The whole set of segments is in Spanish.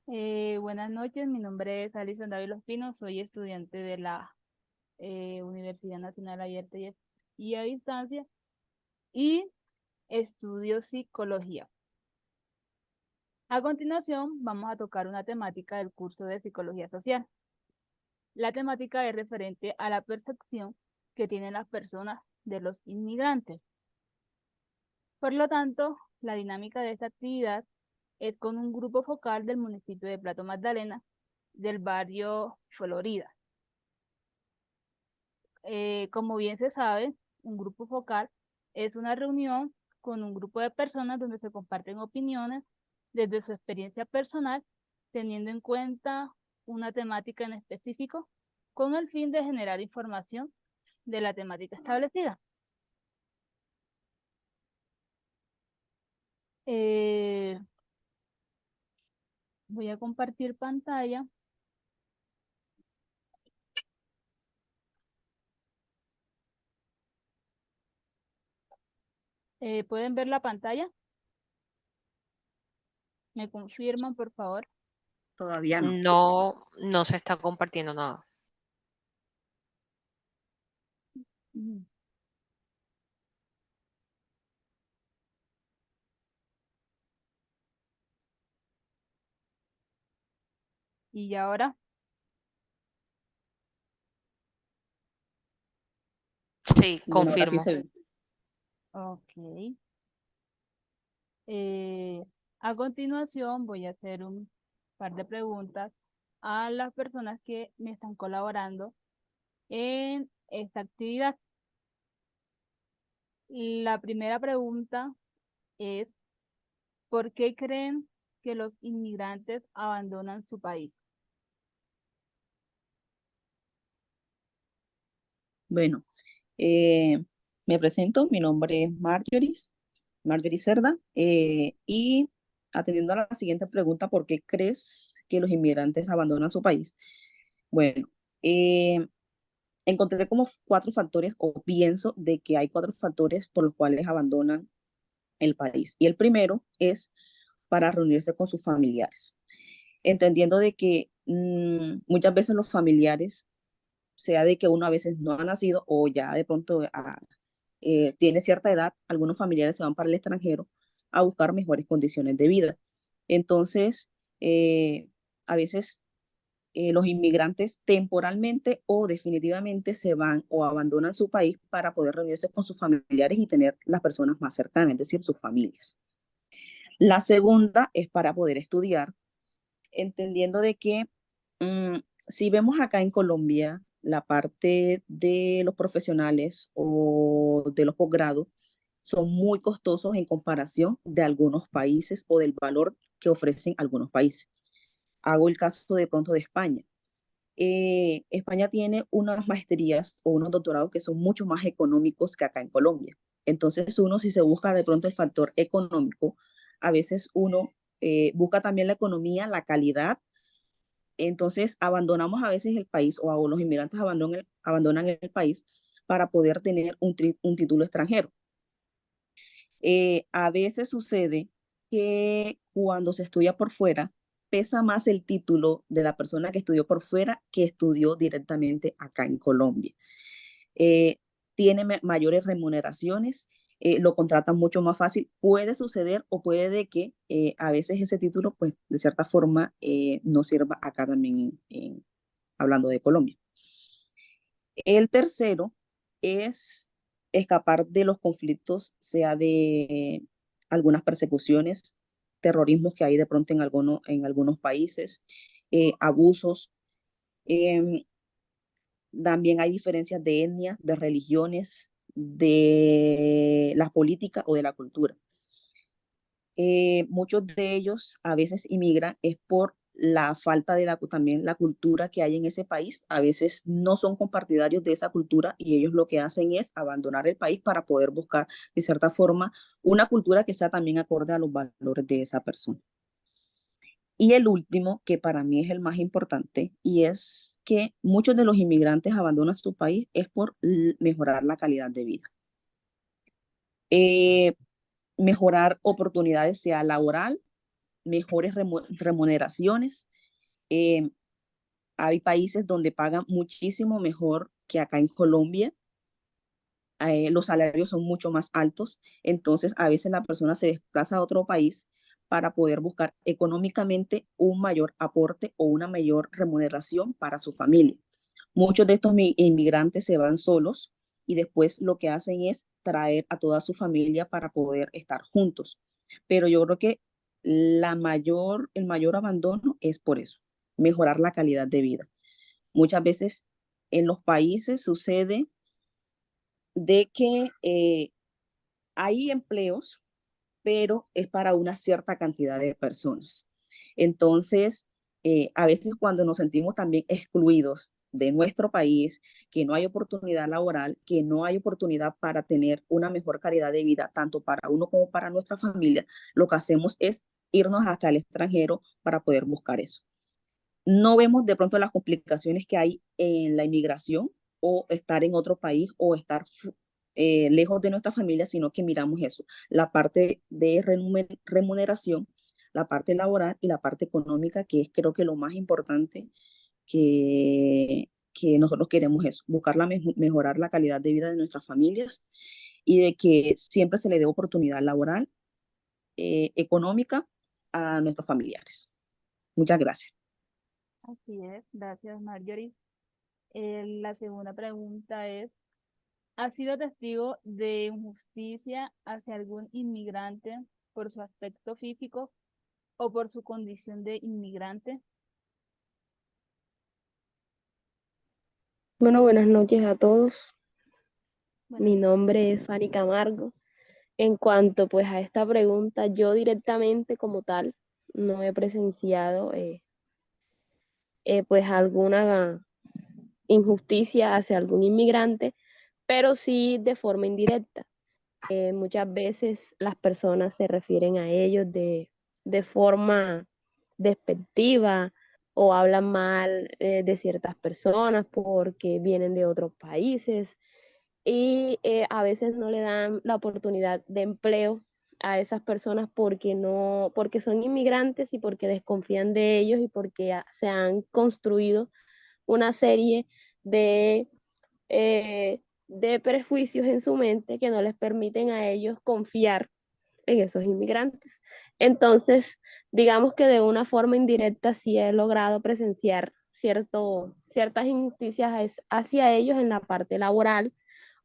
Buenas noches, mi nombre es Alison David Ospino, soy estudiante de la Universidad Nacional Abierta y a Distancia y estudio psicología. A continuación, vamos a tocar una temática del curso de psicología social. La temática es referente a la percepción que tienen las personas de los inmigrantes. Por lo tanto, la dinámica de esta actividad es con un grupo focal del municipio de Plato Magdalena, del barrio Florida. Como bien se sabe, un grupo focal es una reunión con un grupo de personas donde se comparten opiniones desde su experiencia personal, teniendo en cuenta una temática en específico, con el fin de generar información de la temática establecida. Eh, Voy a compartir pantalla. ¿Pueden ver la pantalla? ¿Me confirman, por favor? Todavía no. No, no se está compartiendo nada. Mm. ¿Y ahora? Sí, Bueno, ahora sí confirmo. se ve. Ok. Eh, a continuación voy a hacer un par de preguntas a las personas que me están colaborando en esta actividad. La primera pregunta es, ¿por qué creen que los inmigrantes abandonan su país? Bueno, eh, me presento, mi nombre es Marjorie Cerda, y atendiendo a la siguiente pregunta, ¿por qué crees que los inmigrantes abandonan su país? Bueno, eh, encontré como cuatro factores, o pienso de que hay cuatro factores por los cuales abandonan el país. Y el primero es para reunirse con sus familiares, entendiendo de que muchas veces los familiares, sea de que uno a veces no ha nacido o ya de pronto tiene cierta edad, algunos familiares se van para el extranjero a buscar mejores condiciones de vida. Entonces, a veces los inmigrantes temporalmente o definitivamente se van o abandonan su país para poder reunirse con sus familiares y tener las personas más cercanas, es decir, sus familias. La segunda es para poder estudiar, entendiendo de que si vemos acá en Colombia la parte de los profesionales o de los posgrados, son muy costosos en comparación de algunos países o del valor que ofrecen algunos países. Hago el caso de pronto de España. España tiene unas maestrías o unos doctorados que son mucho más económicos que acá en Colombia. Entonces uno, si se busca de pronto el factor económico, a veces uno busca también la economía, la calidad. Entonces abandonamos a veces el país, o los inmigrantes abandonan el país para poder tener un título extranjero. A veces sucede que cuando se estudia por fuera, pesa más el título de la persona que estudió por fuera que estudió directamente acá en Colombia. Eh, Tiene mayores remuneraciones, lo contratan mucho más fácil. Puede suceder o puede de que a veces ese título, pues de cierta forma, no sirva acá también hablando de Colombia. El tercero es escapar de los conflictos, sea de algunas persecuciones, terrorismos que hay de pronto en algunos países, abusos. Em, También hay diferencias de etnia, de religiones, de la política o de la cultura. Muchos de ellos a veces inmigran es por la falta de también la cultura que hay en ese país. A veces no son compartidarios de esa cultura y ellos lo que hacen es abandonar el país para poder buscar, de cierta forma, una cultura que sea también acorde a los valores de esa persona. Y el último, que para mí es el más importante, y es que muchos de los inmigrantes abandonan su país es por mejorar la calidad de vida. Eh, Mejorar oportunidades, sea laboral, mejores remuneraciones. Eh, Hay países donde pagan muchísimo mejor que acá en Colombia. Los salarios son mucho más altos, entonces a veces la persona se desplaza a otro país para poder buscar económicamente un mayor aporte o una mayor remuneración para su familia. Muchos de estos inmigrantes se van solos y después lo que hacen es traer a toda su familia para poder estar juntos. Pero yo creo que el mayor abandono es por eso, mejorar la calidad de vida. Muchas veces en los países sucede de que hay empleos, pero es para una cierta cantidad de personas. Entonces, a veces cuando nos sentimos también excluidos de nuestro país, que no hay oportunidad laboral, que no hay oportunidad para tener una mejor calidad de vida, tanto para uno como para nuestra familia, lo que hacemos es irnos hasta el extranjero para poder buscar eso. No vemos de pronto las complicaciones que hay en la inmigración o estar en otro país o estar lejos de nuestra familia, sino que miramos eso, la parte de remuneración, la parte laboral y la parte económica, que es creo que lo más importante que nosotros queremos eso, buscar mejorar la calidad de vida de nuestras familias y de que siempre se le dé oportunidad laboral, económica a nuestros familiares. Muchas gracias. Así es, gracias Marjorie. La segunda pregunta es, ¿has sido testigo de injusticia hacia algún inmigrante por su aspecto físico o por su condición de inmigrante? Bueno, buenas noches a todos. Buenas Mi noches. nombre es Fanny Camargo. En cuanto pues a esta pregunta, yo directamente como tal no he presenciado pues alguna injusticia hacia algún inmigrante, pero sí de forma indirecta. Muchas veces las personas se refieren a ellos de forma despectiva o hablan mal de ciertas personas porque vienen de otros países y a veces no le dan la oportunidad de empleo a esas personas porque no, porque son inmigrantes y porque desconfían de ellos y porque se han construido una serie de, de prejuicios en su mente que no les permiten a ellos confiar en esos inmigrantes. Entonces, digamos que de una forma indirecta sí he logrado presenciar ciertas injusticias hacia ellos en la parte laboral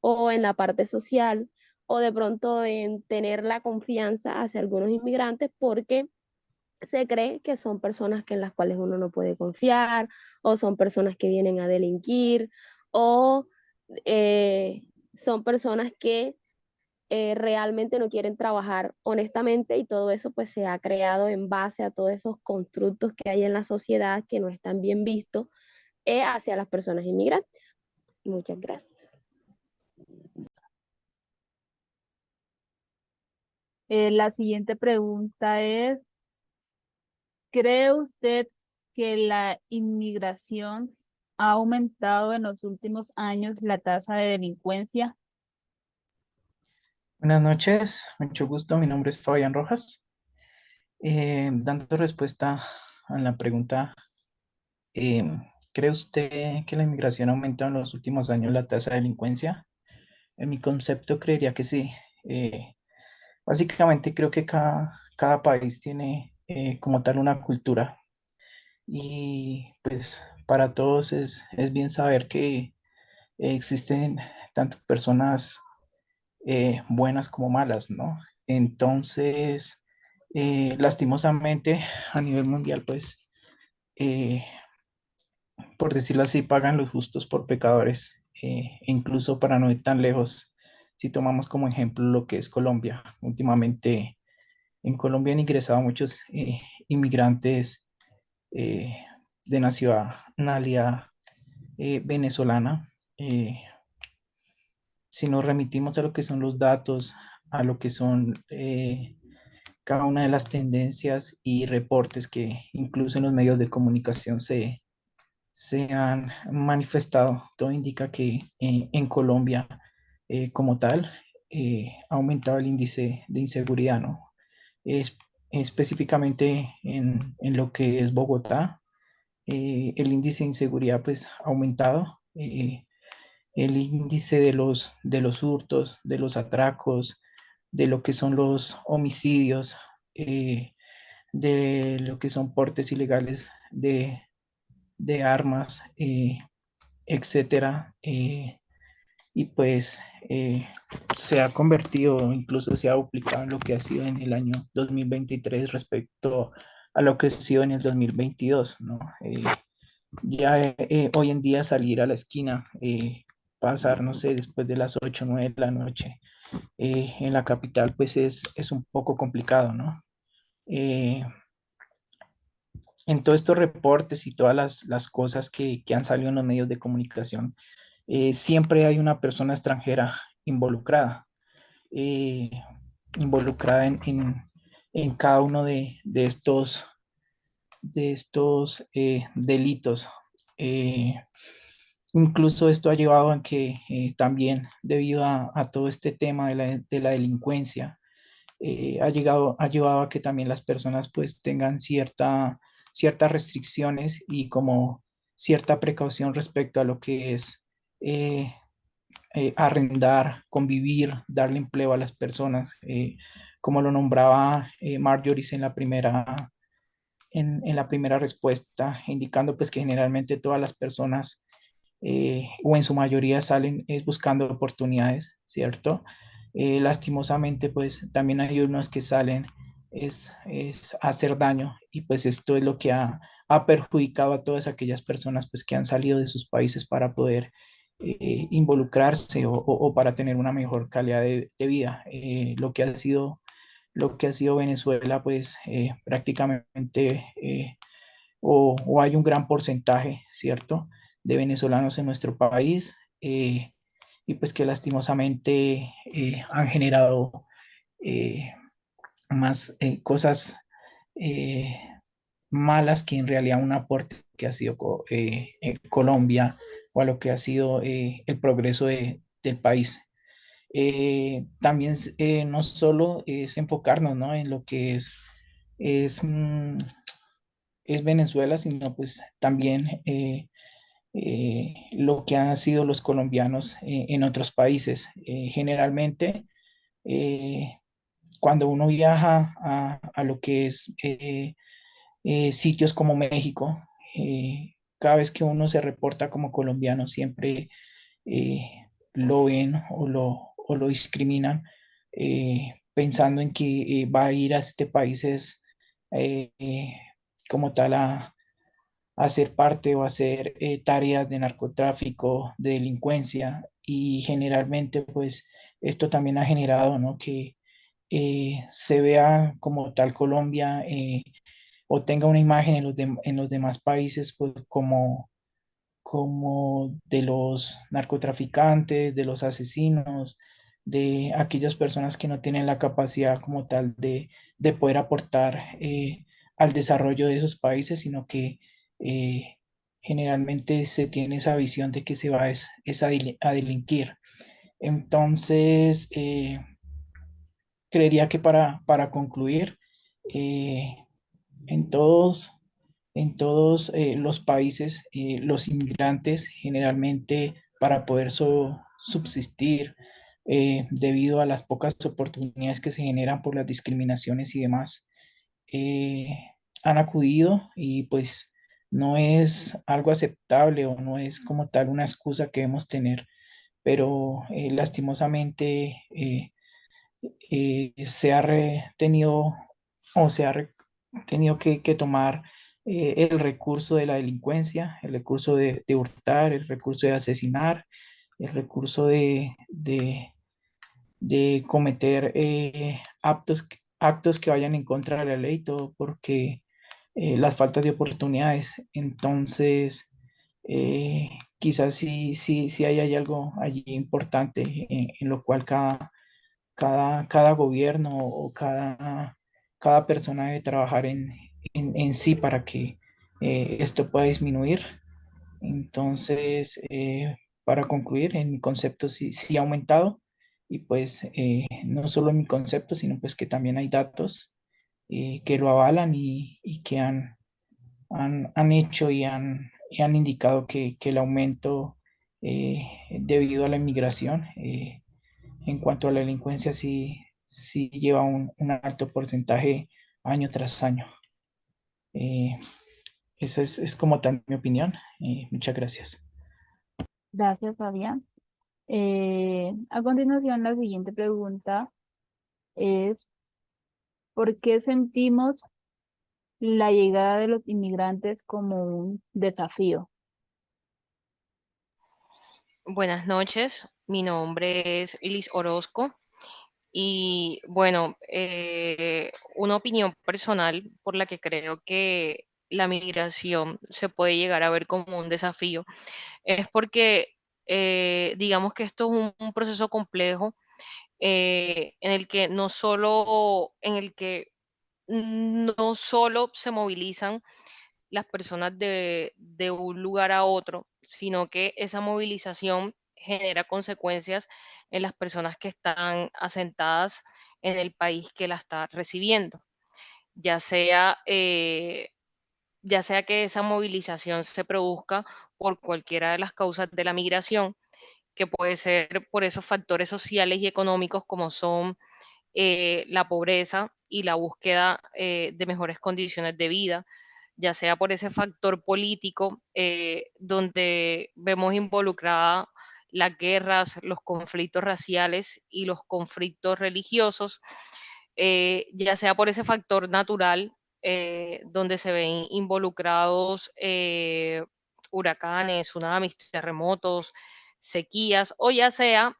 o en la parte social o de pronto en tener la confianza hacia algunos inmigrantes porque se cree que son personas en las cuales uno no puede confiar o son personas que vienen a delinquir o eh, son personas que realmente no quieren trabajar honestamente y todo eso pues se ha creado en base a todos esos constructos que hay en la sociedad que no están bien vistos hacia las personas inmigrantes. Muchas gracias. La siguiente pregunta es, ¿cree usted que la inmigración ha aumentado en los últimos años la tasa de delincuencia? Buenas noches, mucho gusto. Mi nombre es Fabián Rojas. Dando respuesta a la pregunta, eh, ¿cree usted que la inmigración ha aumentado en los últimos años la tasa de delincuencia? En mi concepto, creería que sí. Básicamente, creo que cada país tiene como tal una cultura y pues para todos es bien saber que existen tanto personas buenas como malas, ¿no? Entonces, lastimosamente, a nivel mundial, pues, eh, por decirlo así, pagan los justos por pecadores, incluso para no ir tan lejos, si tomamos como ejemplo lo que es Colombia. Últimamente, en Colombia han ingresado muchos inmigrantes eh, de nacionalidad venezolana. Si nos remitimos a lo que son los datos, a lo que son cada una de las tendencias y reportes que incluso en los medios de comunicación se han manifestado, todo indica que en Colombia como tal ha aumentado el índice de inseguridad, ¿no? Es específicamente en lo que es Bogotá. El índice de inseguridad pues ha aumentado. El índice de los hurtos, de los atracos, de lo que son los homicidios, de lo que son portes ilegales de armas, etcétera. Y pues se ha convertido, incluso se ha duplicado en lo que ha sido en el año 2023 respecto a lo que ha sido en el 2022, ¿no? Ya hoy en día salir a la esquina, pasar, no sé, después de las 8 o 9 de la noche en la capital, pues es un poco complicado, ¿no? Eh, en todos estos reportes y todas las cosas que han salido en los medios de comunicación, siempre hay una persona extranjera involucrada, eh, involucrada en cada uno de estos delitos. Eh, Incluso esto ha llevado a que también debido a todo este tema de la delincuencia, ha llevado a que también las personas pues tengan ciertas restricciones y como cierta precaución respecto a lo que es eh, arrendar, convivir, darle empleo a las personas, como lo nombraba Marjorie en la primera respuesta, indicando pues que generalmente todas las personas o en su mayoría salen es buscando oportunidades, ¿cierto? Lastimosamente, pues también hay unos que salen es a hacer daño y pues esto es lo que ha perjudicado a todas aquellas personas pues que han salido de sus países para poder involucrarse o para tener una mejor calidad de vida. Lo que ha sido Venezuela, pues prácticamente o hay un gran porcentaje, ¿cierto?, de venezolanos en nuestro país y pues que lastimosamente han generado eh, más cosas eh, malas que en realidad un aporte que ha sido en Colombia o a lo que ha sido el progreso del país. También no solo es enfocarnos, ¿no?, en lo que es, mm, es Venezuela, sino pues también lo que han sido los colombianos en otros países. Generalmente, eh, cuando uno viaja a lo que es sitios como México, cada vez que uno se reporta como colombiano, siempre lo ven o lo discriminan pensando en que va a ir a este país es como tal a hacer parte o hacer tareas de narcotráfico, de delincuencia y generalmente pues esto también ha generado, ¿no?, que se vea como tal Colombia o tenga una imagen en los demás países pues como de los narcotraficantes, de los asesinos, de aquellas personas que no tienen la capacidad como tal de poder aportar al desarrollo de esos países, sino que eh, generalmente se tiene esa visión de que se va a delinquir. Entonces, creería que para concluir, eh, en todos los países, los inmigrantes generalmente para poder subsistir debido a las pocas oportunidades que se generan por las discriminaciones y demás, eh, han acudido y pues no es algo aceptable o no es como tal una excusa que debemos tener, pero lastimosamente se ha tenido o se ha tenido que tomar el recurso de la delincuencia, el recurso de hurtar, el recurso de asesinar, el recurso de cometer actos que vayan en contra de la ley, todo porque las faltas de oportunidades. Entonces, quizás sí hay algo allí importante en lo cual cada gobierno o cada persona debe trabajar en sí para que esto pueda disminuir. Entonces, para concluir, en mi concepto sí ha aumentado y pues no solo en mi concepto, sino pues que también hay datos que lo avalan y que han hecho y han indicado que el aumento debido a la inmigración en cuanto a la delincuencia sí lleva un alto porcentaje año tras año. Eh, Esa es como tal mi opinión. Muchas gracias. Gracias, Fabián. A continuación, la siguiente pregunta es, ¿por qué sentimos la llegada de los inmigrantes como un desafío? Buenas noches, mi nombre es Liz Orozco y bueno, una opinión personal por la que creo que la migración se puede llegar a ver como un desafío es porque digamos que esto es un proceso complejo en el que no solo se movilizan las personas de un lugar a otro, sino que esa movilización genera consecuencias en las personas que están asentadas en el país que la está recibiendo, ya sea, ya sea que esa movilización se produzca por cualquiera de las causas de la migración, que puede ser por esos factores sociales y económicos como son la pobreza y la búsqueda de mejores condiciones de vida, ya sea por ese factor político donde vemos involucrada las guerras, los conflictos raciales y los conflictos religiosos, ya sea por ese factor natural donde se ven involucrados huracanes, tsunamis, terremotos, sequías, o ya sea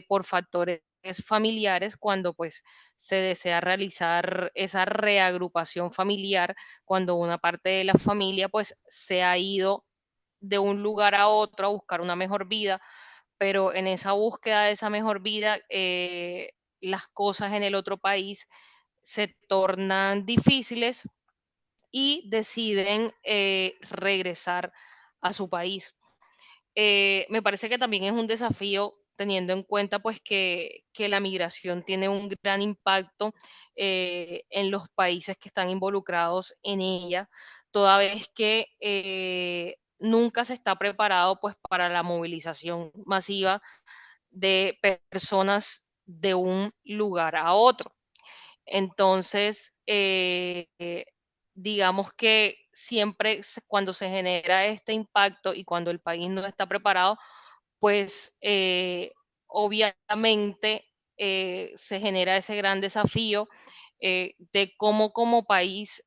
por factores familiares cuando pues se desea realizar esa reagrupación familiar, cuando una parte de la familia pues se ha ido de un lugar a otro a buscar una mejor vida, pero en esa búsqueda de esa mejor vida, las cosas en el otro país se tornan difíciles y deciden regresar a su país. Me parece que también es un desafío teniendo en cuenta pues que la migración tiene un gran impacto en los países que están involucrados en ella, toda vez que nunca se está preparado pues para la movilización masiva de personas de un lugar a otro. Entonces, digamos que siempre cuando se genera este impacto y cuando el país no está preparado, pues obviamente se genera ese gran desafío de cómo como país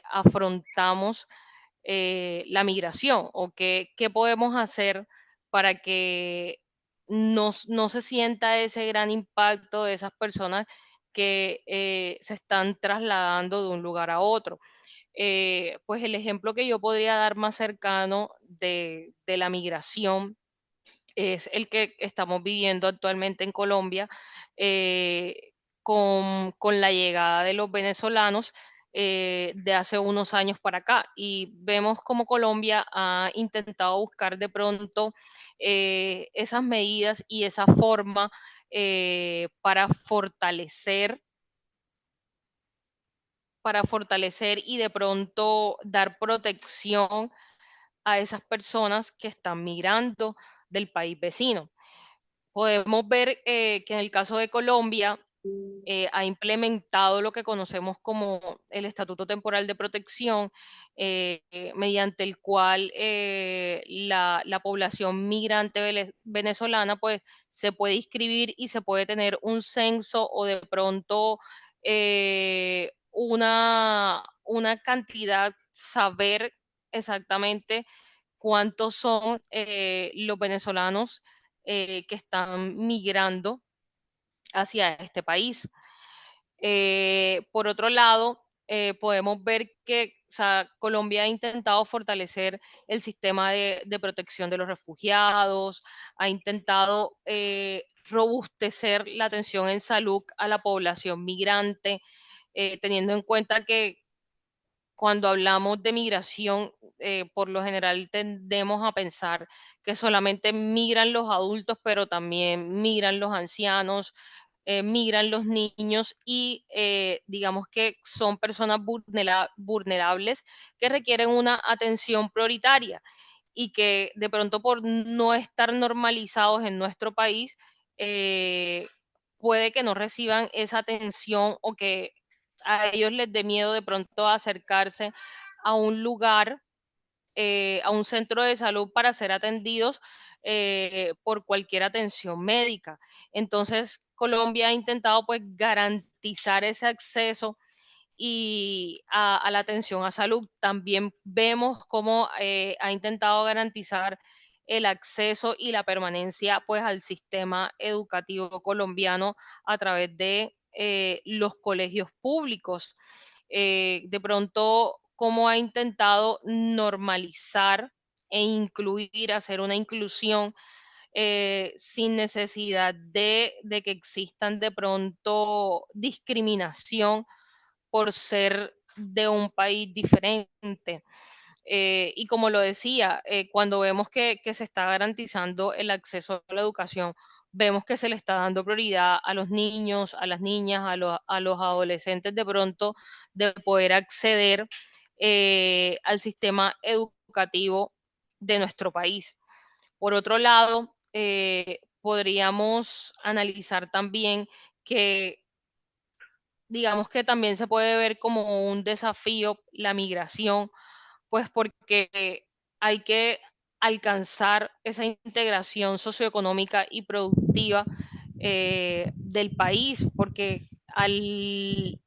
afrontamos la migración o qué podemos hacer para que no se sienta ese gran impacto de esas personas que se están trasladando de un lugar a otro. Pues el ejemplo que yo podría dar más cercano de la migración es el que estamos viviendo actualmente en Colombia con la llegada de los venezolanos de hace unos años para acá. Y vemos como Colombia ha intentado buscar de pronto esas medidas y esa forma para fortalecer y de pronto dar protección a esas personas que están migrando del país vecino. Podemos ver que en el caso de Colombia ha implementado lo que conocemos como el Estatuto Temporal de Protección, mediante el cual la población migrante venezolana pues, se puede inscribir y se puede tener un censo o de pronto una cantidad, saber exactamente cuántos son los venezolanos que están migrando hacia este país. Por otro lado, podemos ver que o sea, Colombia ha intentado fortalecer el sistema de protección de los refugiados, ha intentado robustecer la atención en salud a la población migrante, teniendo en cuenta que cuando hablamos de migración, por lo general tendemos a pensar que solamente migran los adultos, pero también migran los ancianos, migran los niños y digamos que son personas vulnerables que requieren una atención prioritaria y que de pronto por no estar normalizados en nuestro país, puede que no reciban esa atención o que a ellos les dé miedo de pronto acercarse a un lugar, a un centro de salud para ser atendidos por cualquier atención médica. Entonces, Colombia ha intentado pues garantizar ese acceso y a la atención a salud. También vemos cómo ha intentado garantizar el acceso y la permanencia pues al sistema educativo colombiano a través de los colegios públicos. De pronto, cómo ha intentado normalizar e incluir, hacer una inclusión sin necesidad de que existan de pronto discriminación por ser de un país diferente. Y como lo decía, cuando vemos que se está garantizando el acceso a la educación, vemos que se le está dando prioridad a los niños, a las niñas, a los adolescentes de pronto de poder acceder al sistema educativo de nuestro país. Por otro lado, podríamos analizar también que digamos que también se puede ver como un desafío la migración, pues porque hay que alcanzar esa integración socioeconómica y productiva del país, porque al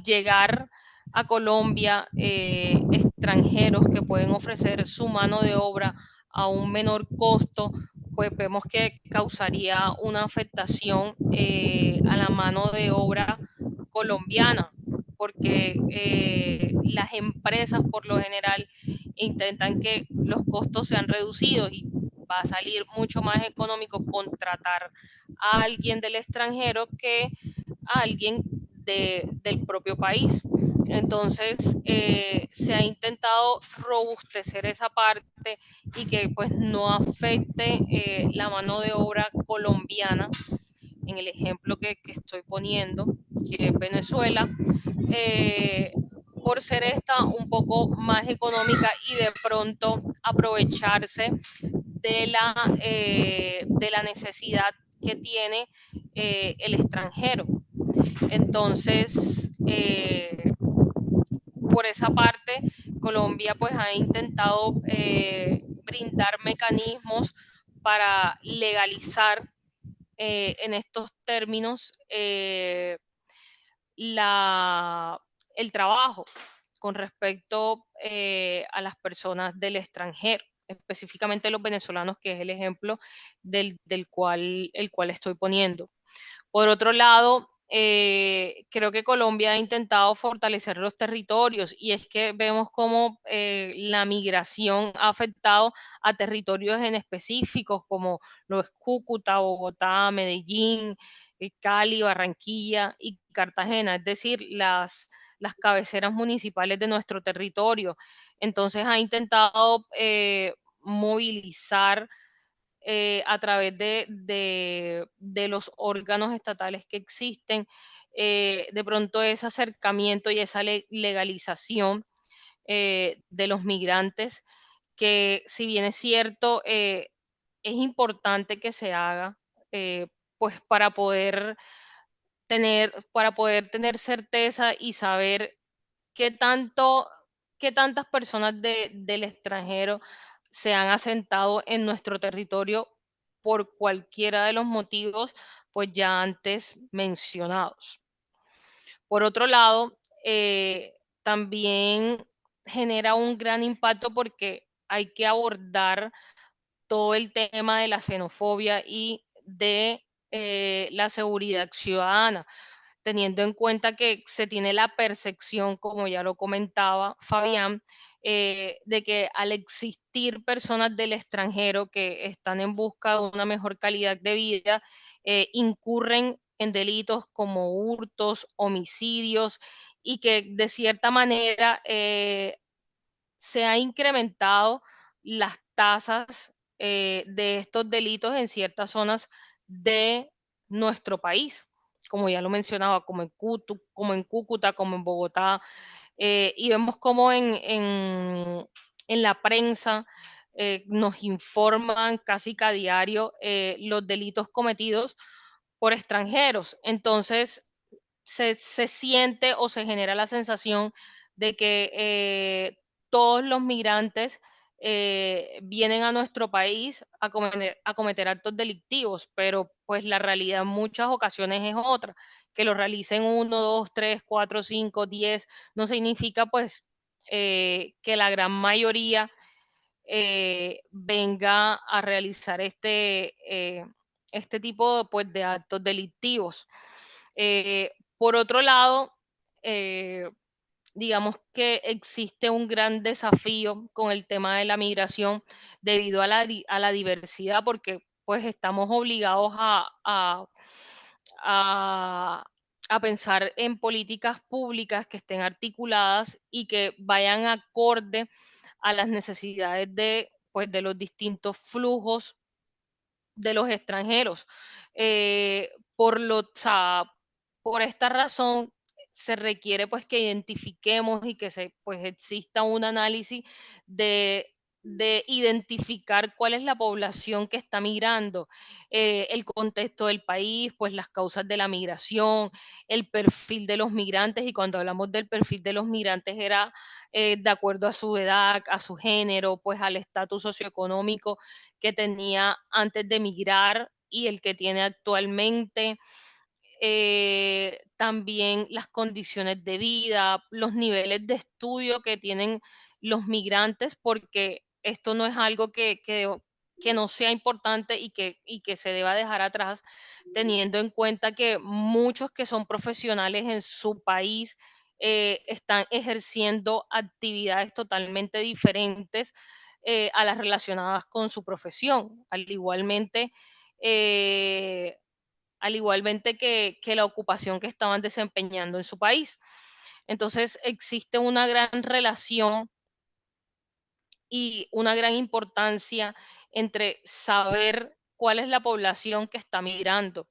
llegar a Colombia extranjeros que pueden ofrecer su mano de obra a un menor costo, pues vemos que causaría una afectación a la mano de obra colombiana, porque las empresas por lo general intentan que los costos sean reducidos y va a salir mucho más económico contratar a alguien del extranjero que a alguien del propio país. Entonces, se ha intentado robustecer esa parte y que pues no afecte la mano de obra colombiana en el ejemplo que estoy poniendo, que es Venezuela, eh, por ser esta un poco más económica y de pronto aprovecharse de la necesidad que tiene el extranjero. Entonces, por esa parte, Colombia pues ha intentado brindar mecanismos para legalizar en estos términos la, el trabajo con respecto a las personas del extranjero, específicamente los venezolanos, que es el ejemplo del cual, el cual estoy poniendo. Por otro lado, creo que Colombia ha intentado fortalecer los territorios y es que vemos cómo la migración ha afectado a territorios en específicos como lo es Cúcuta, Bogotá, Medellín, Cali, Barranquilla y Cartagena, es decir, las cabeceras municipales de nuestro territorio. Entonces ha intentado movilizar a través de los órganos estatales que existen, de pronto ese acercamiento y esa legalización de los migrantes, que si bien es cierto, es importante que se haga, pues para poder tener certeza y saber qué tanto, qué tantas personas del extranjero se han asentado en nuestro territorio por cualquiera de los motivos, pues ya antes mencionados. Por otro lado, también genera un gran impacto porque hay que abordar todo el tema de la xenofobia y de la seguridad ciudadana, teniendo en cuenta que se tiene la percepción, como ya lo comentaba Fabián, de que al existir personas del extranjero que están en busca de una mejor calidad de vida, incurren en delitos como hurtos, homicidios, y que de cierta manera se ha incrementado las tasas de estos delitos en ciertas zonas de nuestro país, como ya lo mencionaba, como en Cúcuta, como en Bogotá, y vemos como en la prensa nos informan casi que a diario los delitos cometidos por extranjeros. Entonces, se siente o se genera la sensación de que todos los migrantes vienen a nuestro país a cometer actos delictivos, pero pues la realidad en muchas ocasiones es otra. Que lo realicen 1, 2, 3, 4, 5, 10, no significa pues que la gran mayoría venga a realizar este tipo pues, de actos delictivos. Por otro lado, digamos que existe un gran desafío con el tema de la migración debido a la diversidad, porque pues estamos obligados a, a pensar en políticas públicas que estén articuladas y que vayan acorde a las necesidades pues, de los distintos flujos de los extranjeros. O sea, por esta razón se requiere pues que identifiquemos y que pues exista un análisis de identificar cuál es la población que está migrando, el contexto del país, pues las causas de la migración, el perfil de los migrantes, y cuando hablamos del perfil de los migrantes era de acuerdo a su edad, a su género, pues al estatus socioeconómico que tenía antes de migrar y el que tiene actualmente. También las condiciones de vida, los niveles de estudio que tienen los migrantes, porque esto no es algo que no sea importante y que se deba dejar atrás, teniendo en cuenta que muchos que son profesionales en su país están ejerciendo actividades totalmente diferentes a las relacionadas con su profesión. Al igualmente que la ocupación que estaban desempeñando en su país. Entonces existe una gran relación y una gran importancia entre saber cuál es la población que está migrando.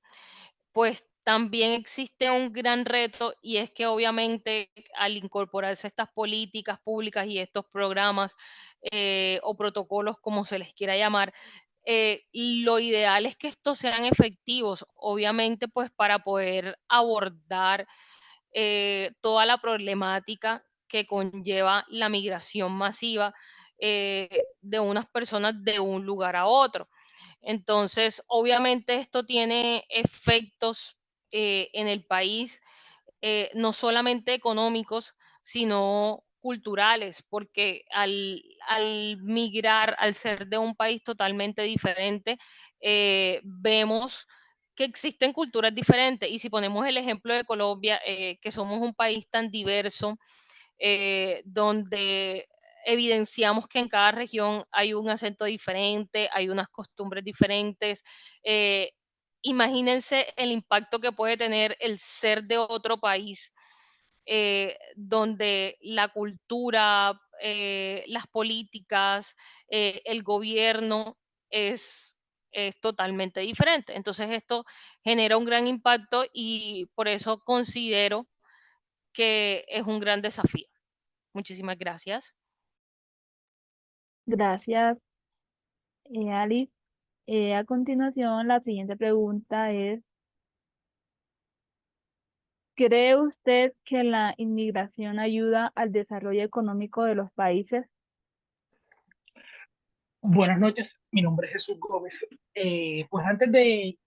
Pues también existe un gran reto, y es que obviamente al incorporarse estas políticas públicas y estos programas o protocolos, como se les quiera llamar, lo ideal es que estos sean efectivos, obviamente pues para poder abordar toda la problemática que conlleva la migración masiva de unas personas de un lugar a otro. Entonces, obviamente esto tiene efectos en el país, no solamente económicos, sino culturales, porque al migrar, al ser de un país totalmente diferente, vemos que existen culturas diferentes. Y si ponemos el ejemplo de Colombia, que somos un país tan diverso, donde evidenciamos que en cada región hay un acento diferente, hay unas costumbres diferentes. Imagínense el impacto que puede tener el ser de otro país, donde la cultura, las políticas, el gobierno es totalmente diferente. Entonces esto genera un gran impacto y por eso considero que es un gran desafío. Muchísimas gracias. Gracias, Alice. A continuación, la siguiente pregunta es, ¿cree usted que la inmigración ayuda al desarrollo económico de los países? Buenas noches, mi nombre es Jesús Gómez. Pues antes de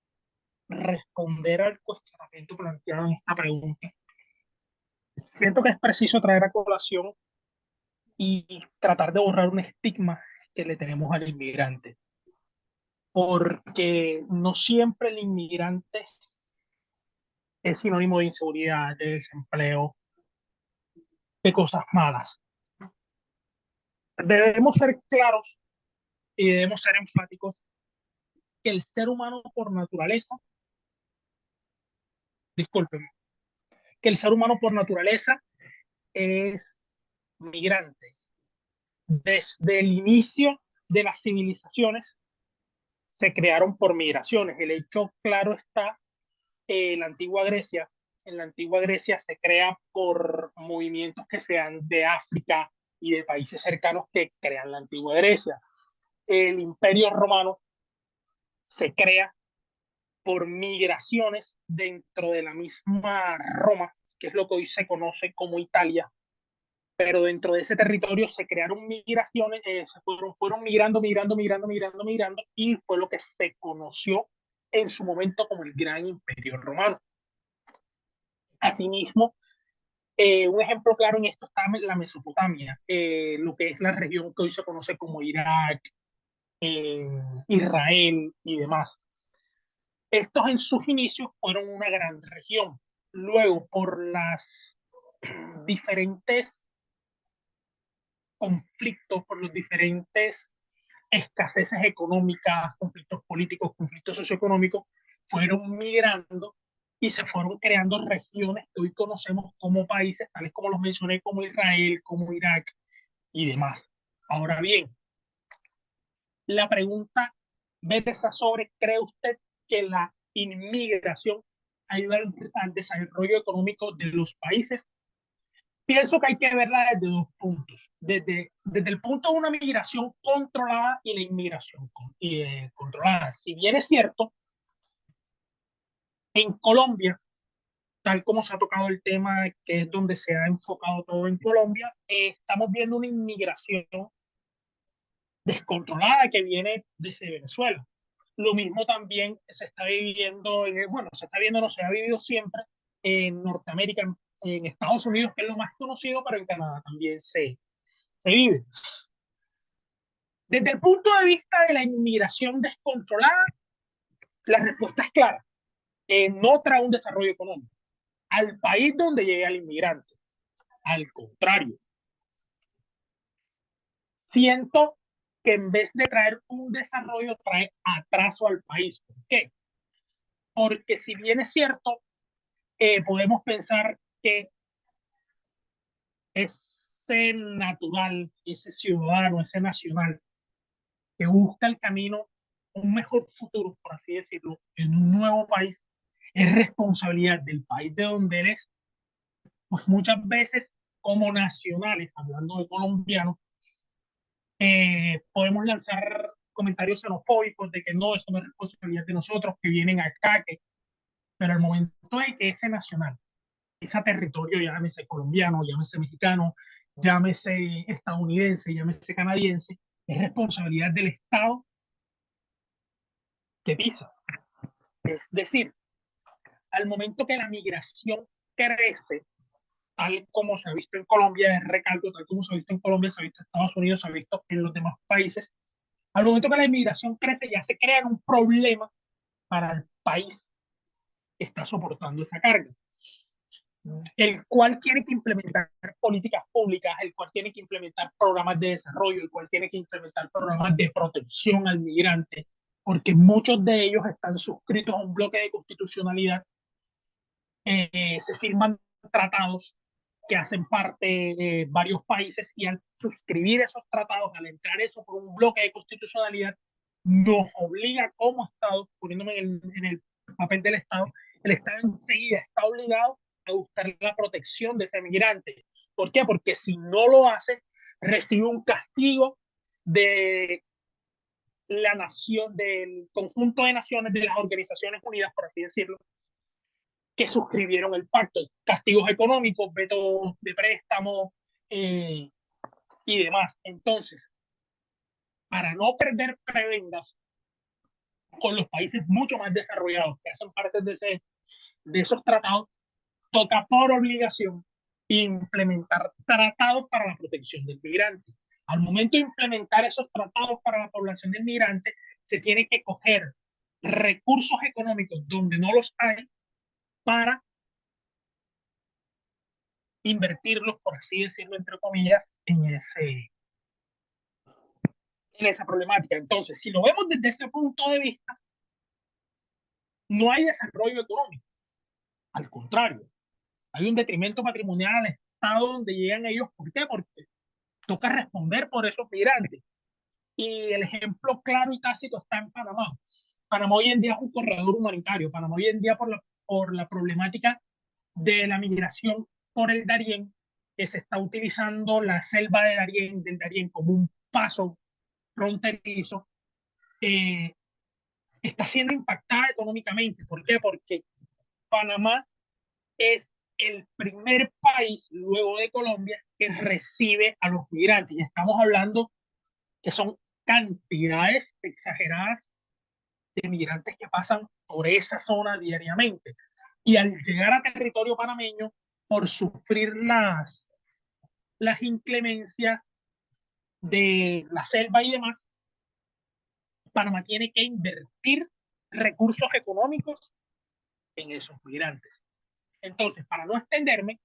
responder al cuestionamiento planteado en esta pregunta, siento que es preciso traer a colación y tratar de borrar un estigma que le tenemos al inmigrante, porque no siempre el inmigrante es sinónimo de inseguridad, de desempleo, de cosas malas. Debemos ser claros y debemos ser enfáticos que el ser humano por naturaleza, discúlpenme, que el ser humano por naturaleza es migrante. Desde el inicio de las civilizaciones se crearon por migraciones. El hecho claro está la antigua Grecia. En la antigua Grecia se crea por movimientos que sean de África y de países cercanos que crean la antigua Grecia. El Imperio Romano se crea por migraciones dentro de la misma Roma, que es lo que hoy se conoce como Italia, pero dentro de ese territorio se crearon migraciones, fueron migrando, y fue lo que se conoció en su momento como el Gran Imperio Romano. Asimismo, un ejemplo claro en esto está la Mesopotamia, lo que es la región que hoy se conoce como Irak, Israel y demás. Estos en sus inicios fueron una gran región. Luego, por las diferentes conflictos, por los diferentes escaseces económicas, conflictos políticos, conflictos socioeconómicos, fueron migrando y se fueron creando regiones que hoy conocemos como países, tales como los mencioné, como Israel, como Irak y demás. Ahora bien, la pregunta versa sobre, ¿cree usted que la inmigración ayuda al desarrollo económico de los países? Pienso que hay que verla desde dos puntos. Desde el punto de una migración controlada y la inmigración controlada. Si bien es cierto, en Colombia, tal como se ha tocado el tema, que es donde se ha enfocado todo en Colombia, estamos viendo una inmigración descontrolada que viene desde Venezuela. Lo mismo también se está viviendo, bueno, se está viendo, no se ha vivido siempre en Norteamérica, en Estados Unidos, que es lo más conocido, pero en Canadá también se vive. Desde el punto de vista de la inmigración descontrolada, la respuesta es clara. No trae un desarrollo económico al país donde llega el inmigrante. Al contrario, siento que en vez de traer un desarrollo, trae atraso al país. ¿Por qué? Porque si bien es cierto, podemos pensar que ese natural, ese ciudadano, ese nacional que busca el camino, un mejor futuro, por así decirlo, en un nuevo país, es responsabilidad del país de donde eres, pues muchas veces como nacionales, hablando de colombianos, podemos lanzar comentarios xenofóbicos de que no, eso no es responsabilidad de nosotros, que vienen acá, pero al momento de que ese nacional, ese territorio, llámese colombiano, llámese mexicano, llámese estadounidense, llámese canadiense, es responsabilidad del Estado que pisa. Es decir, al momento que la migración crece, tal como se ha visto en Colombia, recalco, tal como se ha visto en Colombia, se ha visto en Estados Unidos, se ha visto en los demás países, al momento que la inmigración crece ya se crea un problema para el país que está soportando esa carga, el cual tiene que implementar políticas públicas, el cual tiene que implementar programas de desarrollo, el cual tiene que implementar programas de protección al migrante, porque muchos de ellos están suscritos a un bloque de constitucionalidad, se firman tratados que hacen parte de varios países y al suscribir esos tratados, al entrar eso por un bloque de constitucionalidad, nos obliga como Estado, poniéndome en el papel del Estado, el Estado enseguida está obligado a buscar la protección de ese migrante. ¿Por qué? Porque si no lo hace, recibe un castigo de la nación, del conjunto de naciones, de las Organizaciones Unidas, por así decirlo, que suscribieron el pacto, castigos económicos, veto de préstamo y demás. Entonces, para no perder prebendas con los países mucho más desarrollados que hacen parte de esos tratados, toca por obligación implementar tratados para la protección del migrante. Al momento de implementar esos tratados para la población del migrante, se tiene que coger recursos económicos donde no los hay para invertirlos, por así decirlo, entre comillas, en esa problemática. Entonces, si lo vemos desde ese punto de vista, no hay desarrollo económico. Al contrario, hay un detrimento patrimonial al Estado donde llegan ellos. ¿Por qué? Porque toca responder por esos migrantes. Y el ejemplo claro y tácito está en Panamá. Panamá hoy en día es un corredor humanitario. Panamá hoy en día, por por la problemática de la migración por el Darién, que se está utilizando la selva de del Darién como un paso fronterizo, está siendo impactada económicamente. ¿Por qué? Porque Panamá es el primer país, luego de Colombia, que recibe a los migrantes. Y estamos hablando que son cantidades exageradas de migrantes que pasan por esa zona diariamente. Y al llegar a territorio panameño, por sufrir las inclemencias de la selva y demás, Panamá tiene que invertir recursos económicos en esos migrantes. Entonces, para no extenderme,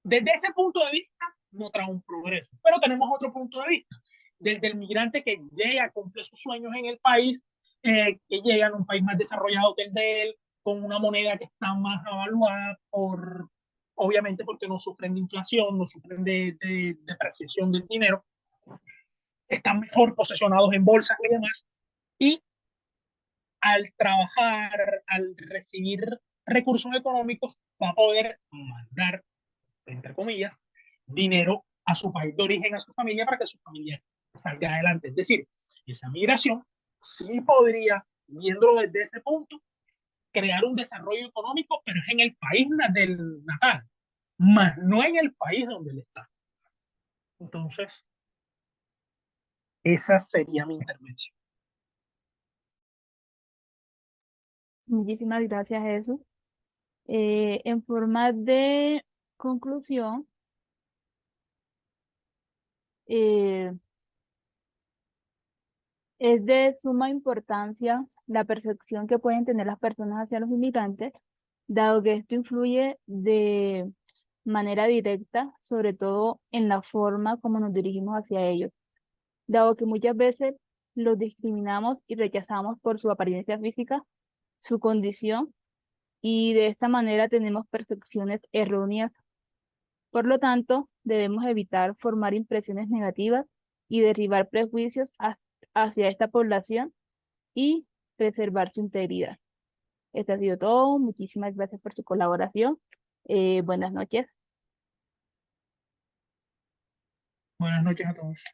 desde ese punto de vista no trae un progreso, pero tenemos otro punto de vista, desde el migrante que llega, cumple sus sueños en el país, que llega a un país más desarrollado que el de él, con una moneda que está más avaluada, obviamente porque no sufren de inflación, no sufren de depreciación del dinero, están mejor posicionados en bolsas y demás, y al trabajar, al recibir recursos económicos, va a poder mandar, entre comillas, dinero a su país de origen, a su familia, para que su familia salga adelante. Es decir, esa migración sí podría, viéndolo desde ese punto, crear un desarrollo económico, pero es en el país del natal, más no en el país donde él está. Entonces, esa sería mi intervención. Muchísimas gracias, Jesús. En forma de conclusión, es de suma importancia la percepción que pueden tener las personas hacia los inmigrantes, dado que esto influye de manera directa, sobre todo en la forma como nos dirigimos hacia ellos, dado que muchas veces los discriminamos y rechazamos por su apariencia física, su condición, y de esta manera tenemos percepciones erróneas. Por lo tanto, debemos evitar formar impresiones negativas y derribar prejuicios hacia esta población y preservar su integridad. Esto ha sido todo. Muchísimas gracias por su colaboración. Buenas noches. Buenas noches a todos.